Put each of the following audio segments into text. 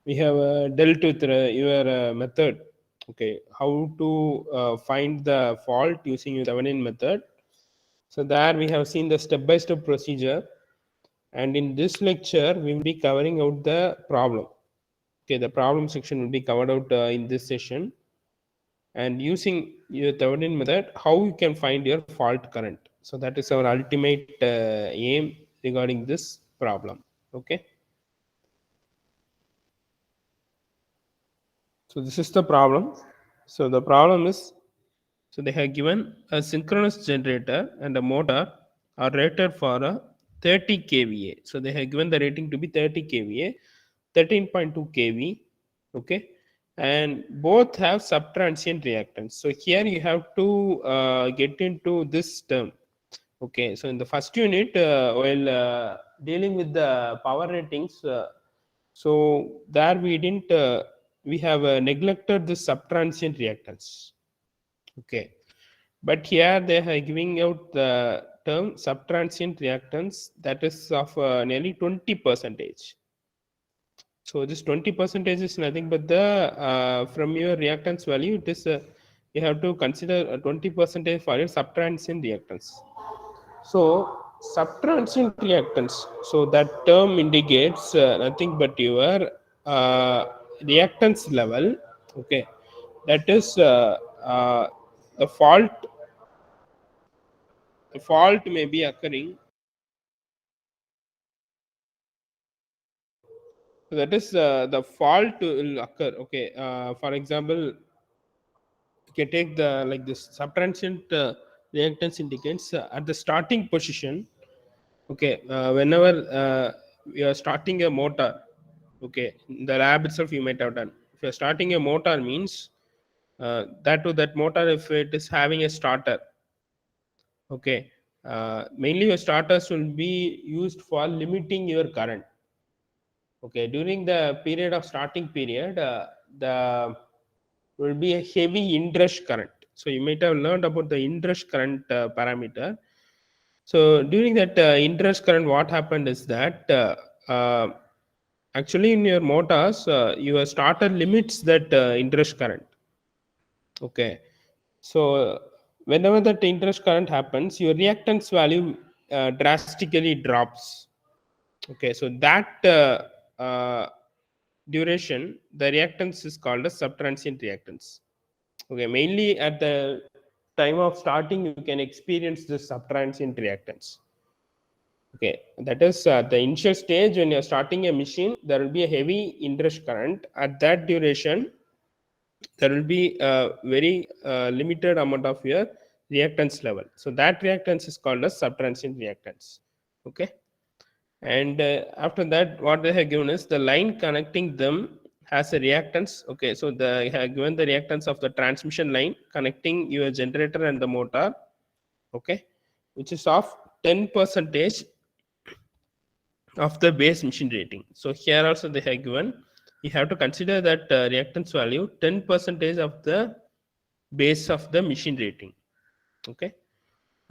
we have dealt with your method. Okay, how to find the fault using your Thevenin method. So there we have seen the step-by-step procedure, and in this lecture we will be covering out the problem. Okay, the problem section will be covered out in this session, and using your Thevenin method, how you can find your fault current. So that is our ultimate aim regarding this problem. Okay, so this is the problem. So the problem is, so they have given a synchronous generator and a motor are rated for a 30 kVA. So they have given the rating to be 30 kVA, 13.2 kV. Okay, and both have subtransient reactance. So here you have to get into this term. Okay, so in the first unit, while dealing with the power ratings, so there we didn't, we have neglected the subtransient reactance. Okay, but here they are giving out the term subtransient reactance that is of nearly 20 percentage. So this 20 percentage is nothing but the from your reactance value. It is you have to consider 20 percentage for your subtransient reactance. So subtransient reactance. So that term indicates nothing but your reactance level. Okay, that is the fault. The fault may be occurring. So that is the fault will occur. Okay, for example, you can take the like this subtransient reactance indicates at the starting position. Okay, whenever you are starting a motor, okay, in the lab itself you might have done. If you're starting a motor means that to that motor, if it is having a starter, okay, mainly your starters will be used for limiting your current. Okay, during the period of starting period, the will be a heavy inrush current. So you might have learned about the inrush current parameter. So during that inrush current, what happened is that actually in your motors, your starter limits that inrush current. Okay, so whenever that inrush current happens, your reactance value drastically drops. Okay, so that duration, the reactance is called as subtransient reactance. Okay, mainly at the time of starting, you can experience this subtransient reactance. Okay, that is the initial stage when you're starting a machine, there will be a heavy inrush current. At that duration, there will be a very limited amount of your reactance level. So that reactance is called as subtransient reactance. Okay, and after that, what they have given is the line connecting them has a reactance. Okay, so they have given the reactance of the transmission line connecting your generator and the motor. Okay, which is of 10 percentage of the base machine rating. So here also they have given, you have to consider that reactance value 10 percentage of the base of the machine rating. Okay,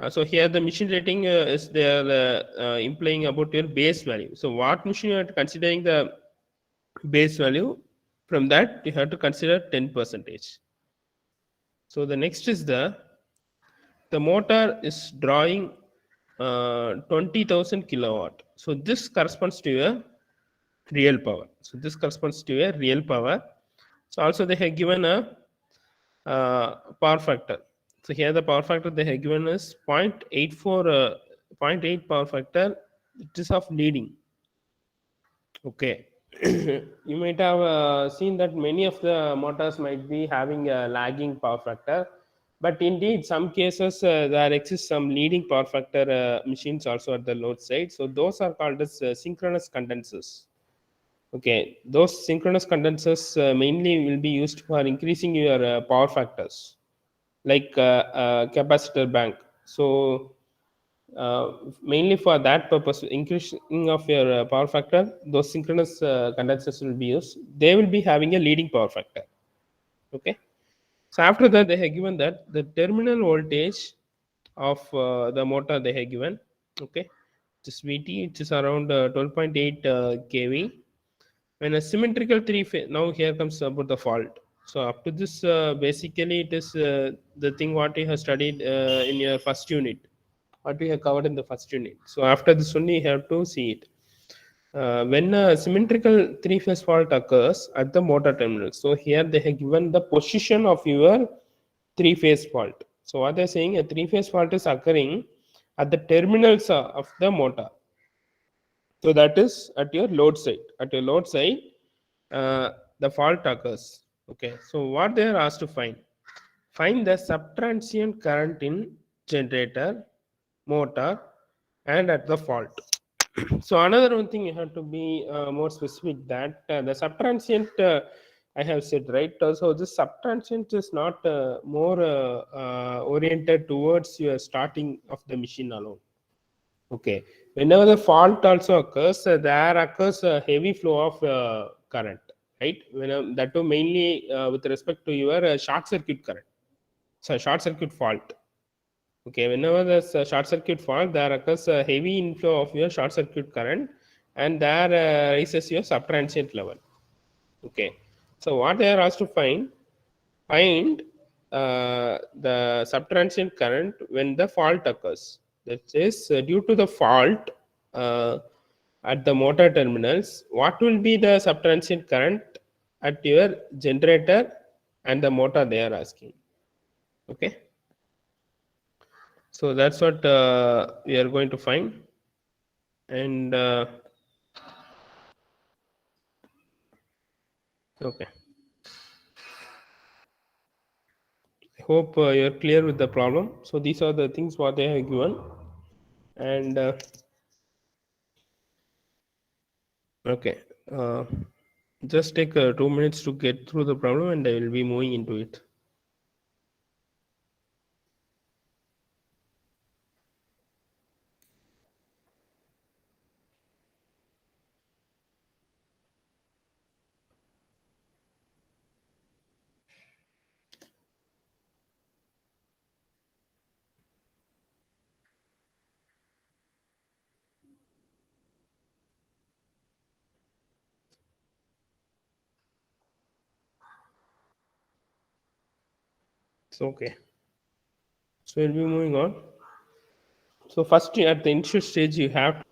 so here the machine rating is they are implying about your base value. So what machine you are considering the base value, from that you have to consider 10 percentage. So the next is the motor is drawing 20,000 kilowatt. So this corresponds to a real power. So this corresponds to a real power. So also they have given a power factor. So here the power factor they have given is 0.84, 0.8 power factor. It is of leading. Okay. You might have seen that many of the motors might be having a lagging power factor, but indeed some cases there exists some leading power factor machines also at the load side. So those are called as synchronous condensers. Okay, those synchronous condensers mainly will be used for increasing your power factors, like capacitor bank. So mainly for that purpose, increasing of your power factor, those synchronous condensers will be used. They will be having a leading power factor. Okay. So after that, they have given that the terminal voltage of the motor they have given. Okay, this VT, it is around 12.8 kV. When a symmetrical three phase, now here comes about the fault. So up to this, basically it is the thing what you have studied in your first unit, what we have covered in the first unit. So after this only you have to see it. When a symmetrical three phase fault occurs at the motor terminal, so here they have given the position of your three phase fault. So what they're saying, a three phase fault is occurring at the terminals of the motor. So that is at your load side. At your load side, the fault occurs. Okay. So what they are asked to find? Find the subtransient current in generator, motor, and at the fault. So another one thing you have to be more specific that the subtransient I have said right. So this subtransient is not more oriented towards your starting of the machine alone. Okay. Whenever the fault also occurs, there occurs a heavy flow of current, right? That too mainly with respect to your short circuit current. So short circuit fault. Okay. Whenever there's a short circuit fault, there occurs a heavy inflow of your short circuit current, and there rises your subtransient level. Okay. So what they are asked to find the subtransient current when the fault occurs. That is, due to the fault uh, at the motor terminals, what will be the subtransient current at your generator and the motor they are asking. Okay, so that's what we are going to find. And okay, I hope you're clear with the problem. So these are the things what they have given. And okay. Just take 2 minutes to get through the problem and I will be moving into it. It's okay. So we'll be moving on. So first at the initial stage you have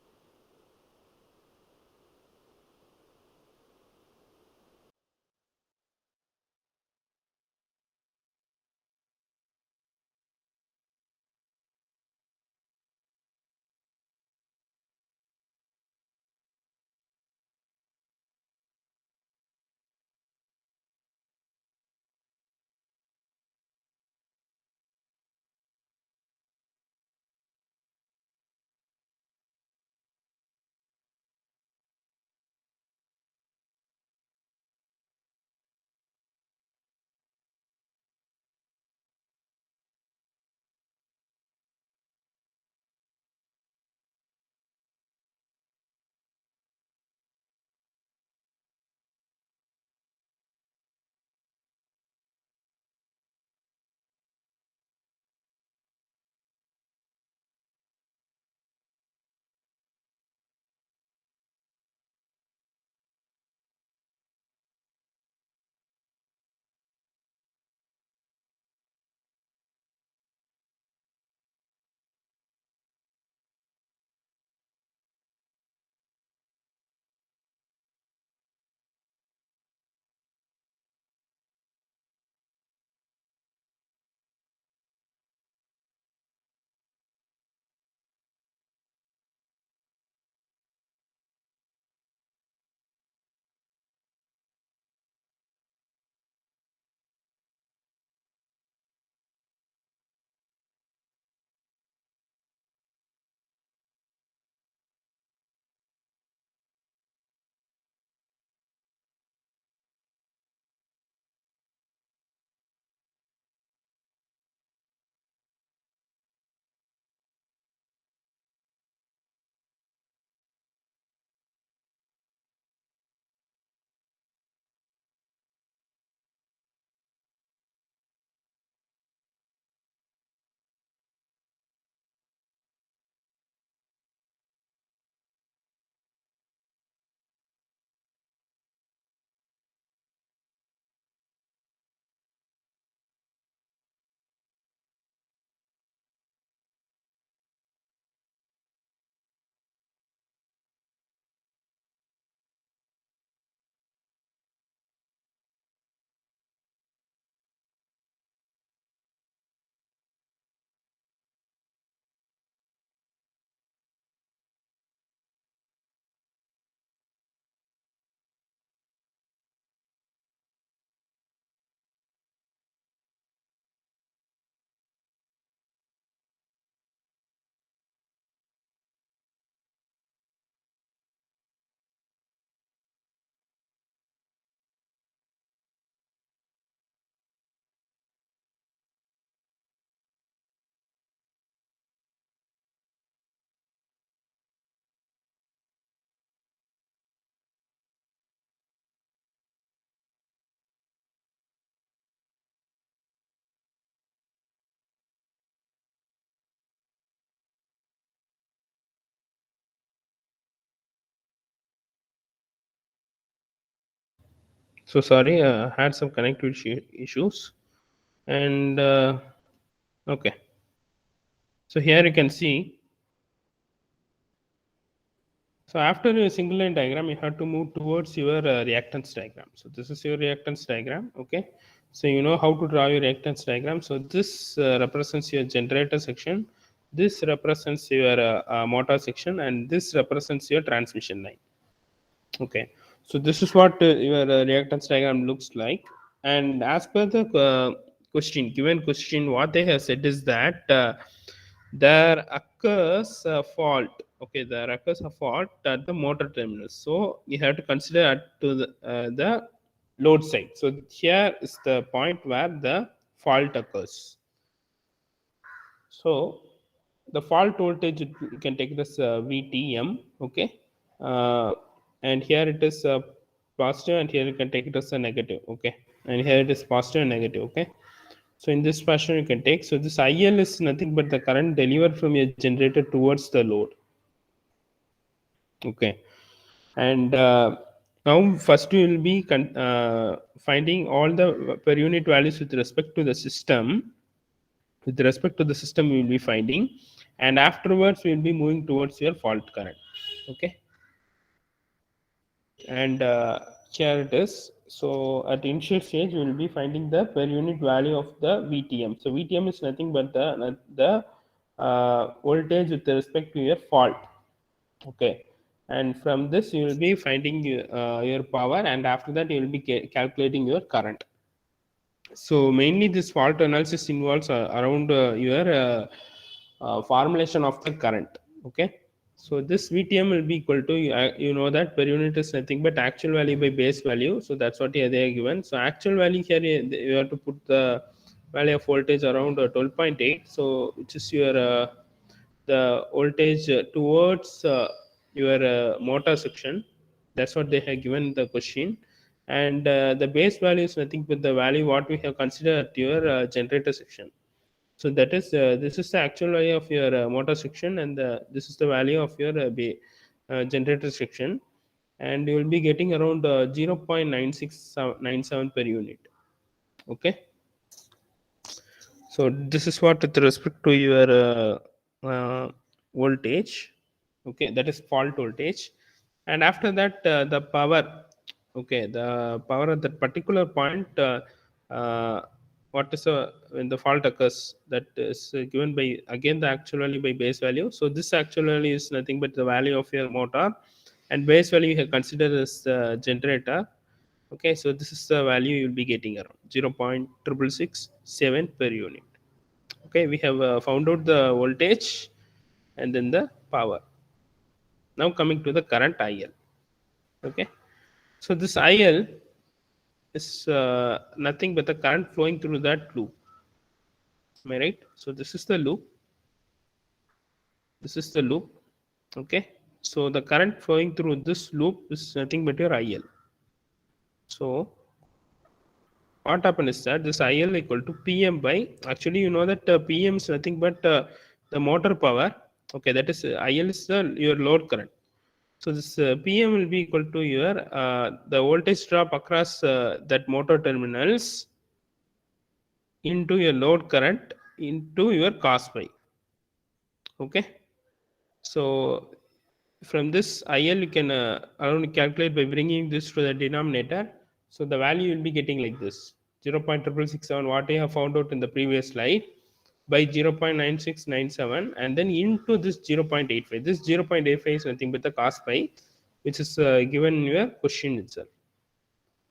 So sorry, had some connectivity issues. And okay, so here you can see. So after a single line diagram, you have to move towards your reactance diagram. So this is your reactance diagram. Okay. So you know how to draw your reactance diagram. So this represents your generator section. This represents your motor section, and this represents your transmission line. Okay. So this is what your reactance diagram looks like. And as per the given question, what they have said is that there occurs a fault. Okay, there occurs a fault at the motor terminal. So you have to consider to the load side. So here is the point where the fault occurs. So the fault voltage, you can take this VTM. Okay, and here it is positive, and here you can take it as a negative. Okay, and here it is positive and negative. Okay, so in this fashion you can take. So this IL is nothing but the current delivered from your generator towards the load. Okay, and now first we will be finding all the per unit values with respect to the system. With respect to the system, we will be finding, and afterwards we will be moving towards your fault current. Okay, and here it is. So at initial stage, we will be finding the per unit value of the VTM. So VTM is nothing but the voltage with respect to your fault. Okay, and from this you will be finding your power, and after that you will be calculating your current. So mainly this fault analysis involves around your formulation of the current. Okay, so this VTM will be equal to you know that per unit is nothing but actual value by base value. So that's what here they are given. So actual value here you have to put the value of voltage around 12.8. So which is your the voltage towards your motor section. That's what they have given the question. And the base value is nothing but the value what we have considered at your generator section. So that is this is the actual value of your motor section, and this is the value of your generator section, and you will be getting around 0.9697 per unit. Okay, so this is what with respect to your voltage. Okay, that is fault voltage. And after that the power. Okay, the power at that particular point, uh, what is when the fault occurs, that is given by again the actual value by base value. So this actual value is nothing but the value of your motor, and base value you have considered as the generator. Okay, so this is the value you will be getting around 0.667 per unit. Okay, we have found out the voltage and then the power. Now coming to the current IL. Okay, so this IL is nothing but the current flowing through that loop. Am I right? So this is the loop. This is the loop. Okay, so the current flowing through this loop is nothing but your IL. So what happened is that this IL equal to PM by, actually you know that PM is nothing but the motor power. Okay, that is IL is your load current. So this PM will be equal to your the voltage drop across that motor terminals into your load current into your cos phi. Okay, so from this IL you can around calculate by bringing this to the denominator. So the value will be getting like this: 0.6667, what I have found out in the previous slide, by 0.9697, and then into this 0.85. This 0.85 is nothing but the cos phi, which is given in your question itself.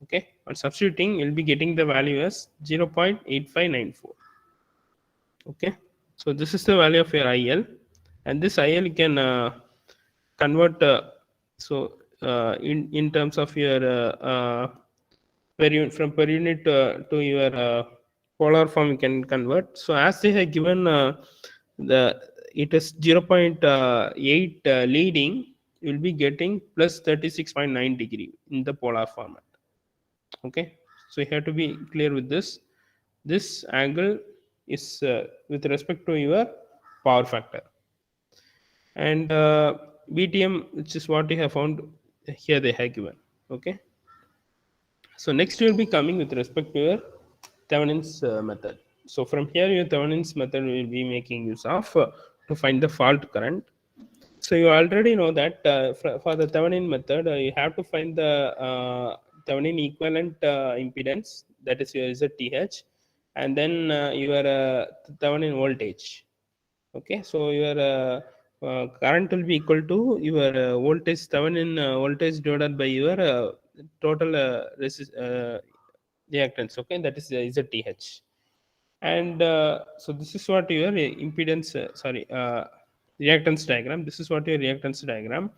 Okay, on substituting you'll be getting the value as 0.8594. Okay, so this is the value of your IL, and this IL you can convert in terms of your from per unit to your polar form you can convert. So as they have given the it is 0.8 leading, you will be getting plus 36.9 degree in the polar format. Okay, so you have to be clear with this angle is with respect to your power factor. And BTM, which is what you have found here, they have given. Okay, So next we will be coming with respect to your Thevenin's method. So from here your Thevenin's method will be making use of to find the fault current. So you already know that for the Thevenin method, you have to find the Thevenin equivalent impedance, that is your ZTH, and then your Thevenin voltage. Okay, so your current will be equal to your voltage Thevenin voltage divided by your total reactance. Okay, that is ZTH. And so this is what your impedance sorry reactance diagram. This is what your reactance diagram.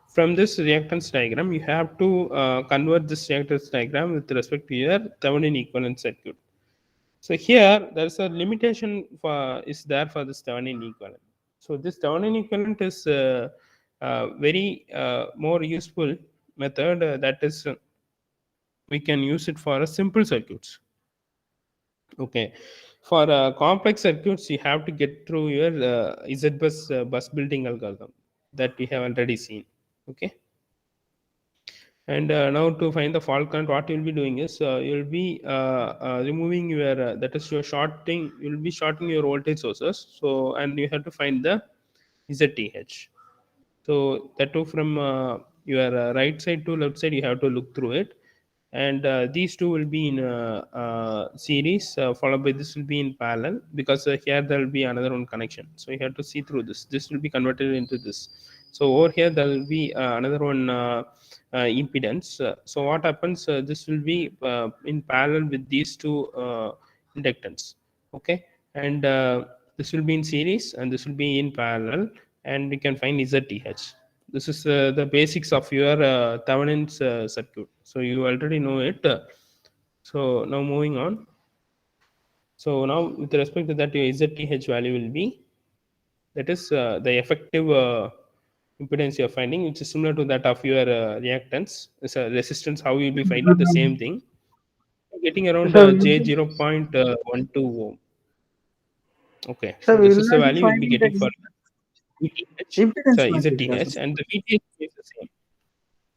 From this reactance diagram you have to convert this reactance diagram with respect to your Thevenin equivalent circuit. So here there's a limitation for is there for this Thevenin equivalent. So this Thevenin equivalent is very more useful method, that is we can use it for a simple circuits. Okay, for complex circuits, you have to get through your Z bus building algorithm that we have already seen. Okay, and now to find the fault current, what you'll be doing is you'll be removing your that is your shorting. You'll be shorting your voltage sources. So and you have to find the ZTH. So that too from your right side to left side, you have to look through it, and these two will be in series. Followed by this will be in parallel, because here there will be another one connection. So you have to see through this. This will be converted into this. So over here there will be another one impedance. So what happens? This will be in parallel with these two inductance. Okay, and this will be in series, and this will be in parallel, and we can find ZTH. This is the basics of your Thevenin's circuit. So you already know it. So now moving on. So now with respect to that, your ZTH value will be, that is the effective impedance you are finding, which is similar to that of your reactance. It's a resistance. How you will be finding the same thing, getting around So we J will, 0.12 ohm. Okay, so so we this will is the not be value you'll be finding the getting for VTH, impedance sorry, matrix as ZTH, well. and the VTH is the same.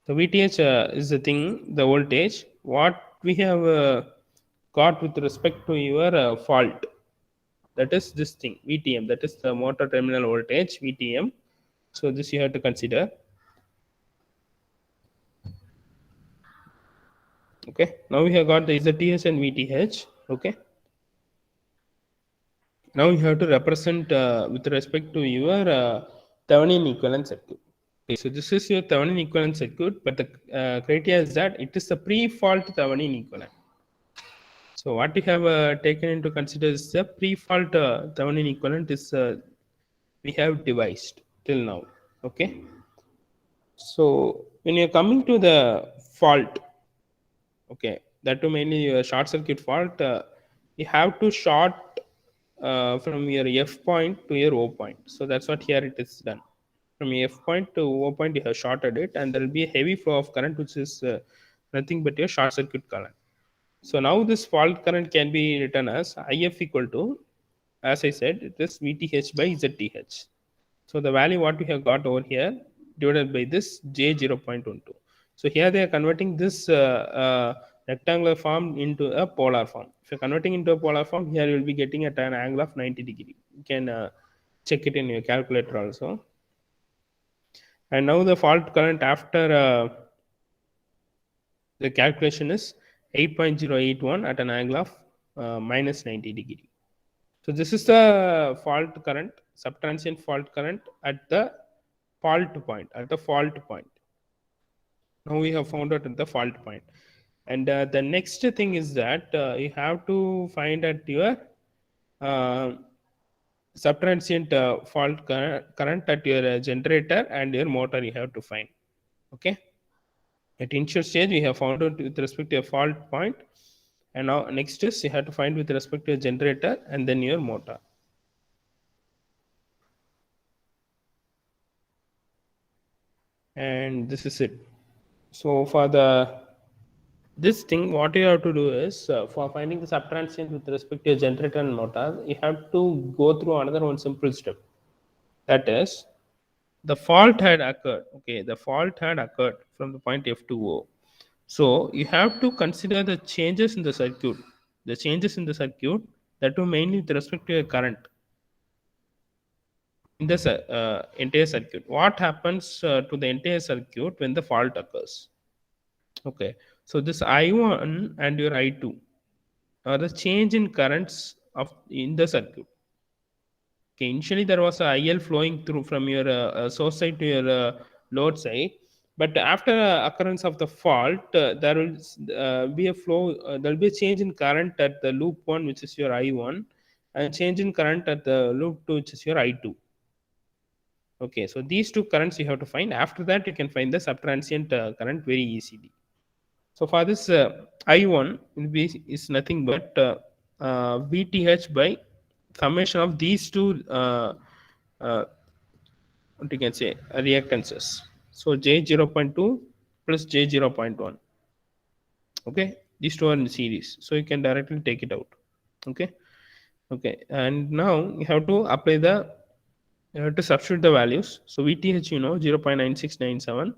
The VTH is the thing, the voltage. What we have got with respect to your fault, that is this thing, VTM, that is the motor terminal voltage, VTM. So this you have to consider. Okay, now we have got the ZTH and VTH. Okay, now you have to represent with respect to your Thevenin equivalent circuit. Okay, so this is your Thevenin equivalent circuit, but the criteria is that it is the pre-fault Thevenin equivalent. So what we have taken into consider is the pre-fault Thevenin equivalent is we have devised till now. Okay. So when you're coming to the fault, okay, that too mainly your short circuit fault, you have to short from your F point to your O point. So that's what here it is done. From F point to O point, you have shorted it, and there will be a heavy flow of current, which is nothing but your short circuit current. So now this fault current can be written as IF equal to, as I said, it is VTH by ZTH. So the value what we have got over here divided by this J 0.12. So here they are converting this rectangular form into a polar form. If you're converting into a polar form, here you will be getting at an angle of 90 degree. You can check it in your calculator also. And now the fault current after the calculation is 8.081 at an angle of minus 90 degree. So this is the fault current, subtransient fault current at the fault point, at the fault point. Now we have found out at the fault point. And the next thing is that you have to find at your uh, subtransient fault current at your generator and your motor you have to find. Okay. At initial stage, we have found out with respect to a fault point, and now next is you have to find with respect to a generator and then your motor. And this is it. So for the this thing, what you have to do is for finding the subtransient with respect to a generator and motor, you have to go through another one simple step. That is, the fault had occurred. Okay, the fault had occurred from the point F to O. So you have to consider the changes in the circuit. The changes in the circuit that will mainly with respect to your current in the entire circuit. What happens to the entire circuit when the fault occurs? Okay, so this I1 and your I2 are the change in currents of in the circuit. Okay, initially there was a IL flowing through from your source side to your load side, but after occurrence of the fault, there will be a flow. There will be a change in current at the loop one, which is your I1, and change in current at the loop two, which is your I2. Okay, so these two currents you have to find. After that, you can find the subtransient current very easily. So for this I1 will be is nothing but VTH by summation of these two uh, what you can say reactances. So J 0.2 plus J 0.1. Okay, these two are in series, so you can directly take it out. Okay, okay, and now you have to apply the you have to substitute the values. So VTH 0.9697,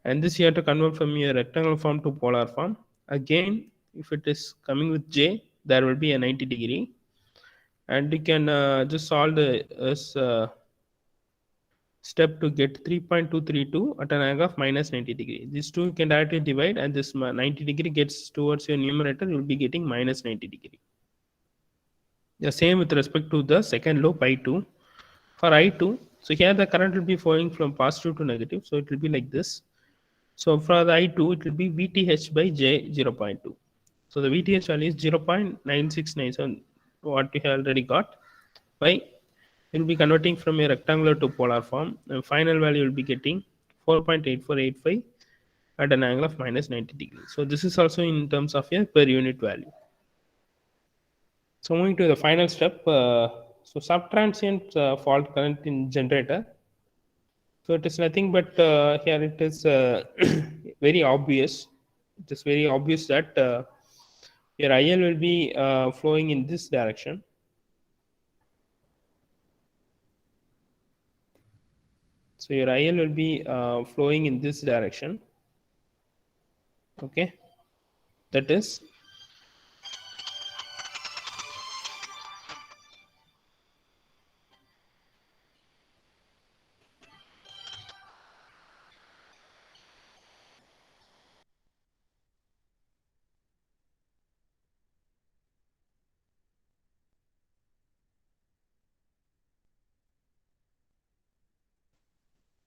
and this you have to convert from your rectangular form to polar form. Again, if it is coming with J, there will be a 90-degree, and you can just solve the step to get 3.232 at an angle of minus 90 degree. These two you can directly divide, and this 90 degree gets towards your numerator, you will be getting minus 90 degree. The same with respect to the second loop I2. For I2, so here the current will be flowing from positive to negative, so it will be like this. So for the I2, it will be VTH by J 0.2. So the VTH value is 0.9697, what we have already got. By you'll be converting from a rectangular to polar form. And final value you'll be getting 4.8485 at an angle of minus 90 degrees. So this is also in terms of a per unit value. So moving to the final step, so subtransient fault current in generator. So it is nothing but here it is very obvious. It is very obvious that your IL will be flowing in this direction. So your IL will be flowing in this direction. Okay, that is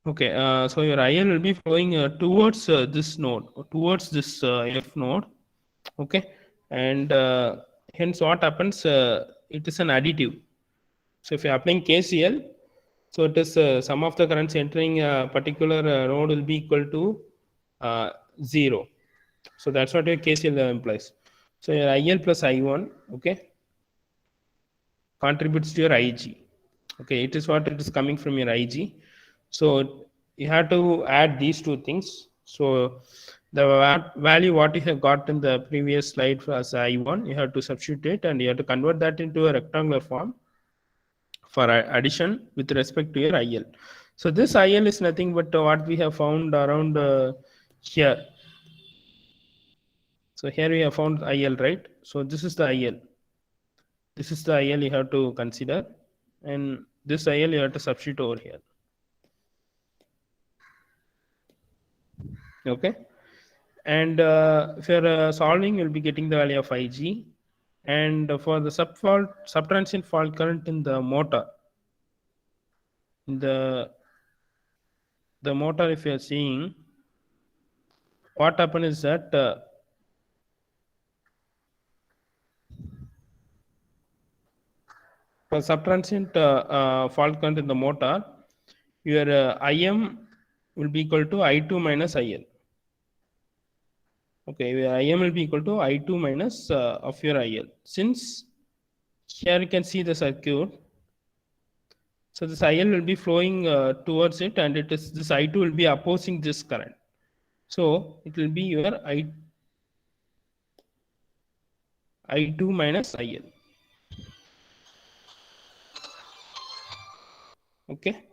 okay. So your IL will be flowing towards this node, towards this F node. Okay, and hence what happens? It is an additive. So if you are applying KCL, so it is sum of the currents entering a particular node will be equal to 0. So that's what your KCL implies. So your IL plus I1, okay, contributes to your IG. Okay, it is what it is coming from your IG. So you have to add these two things. So the value what you have got in the previous slide as I1, you have to substitute it, and you have to convert that into a rectangular form for addition with respect to your IL. So this IL is nothing but what we have found around here. So here we have found IL, right? So this is the IL. This is the IL you have to consider, and this IL you have to substitute over here. Okay, and if you're solving, you'll be getting the value of IG. And for the subtransient fault current in the motor, in the motor, if you're seeing, what happened is that for subtransient fault current in the motor, your IM will be equal to I2 minus IL. Okay, your IM will be equal to I2 minus of your IL. Since here you can see the circuit, so this IL will be flowing towards it, and it is this I2 will be opposing this current. So it will be your I2 minus IL. Okay.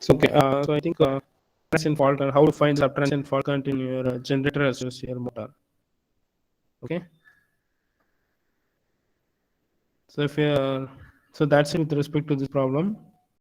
So okay, so I think subtraction fault and how to find subtraction fault current in your generator as well as your motor. Okay. So if you so that's it with respect to this problem.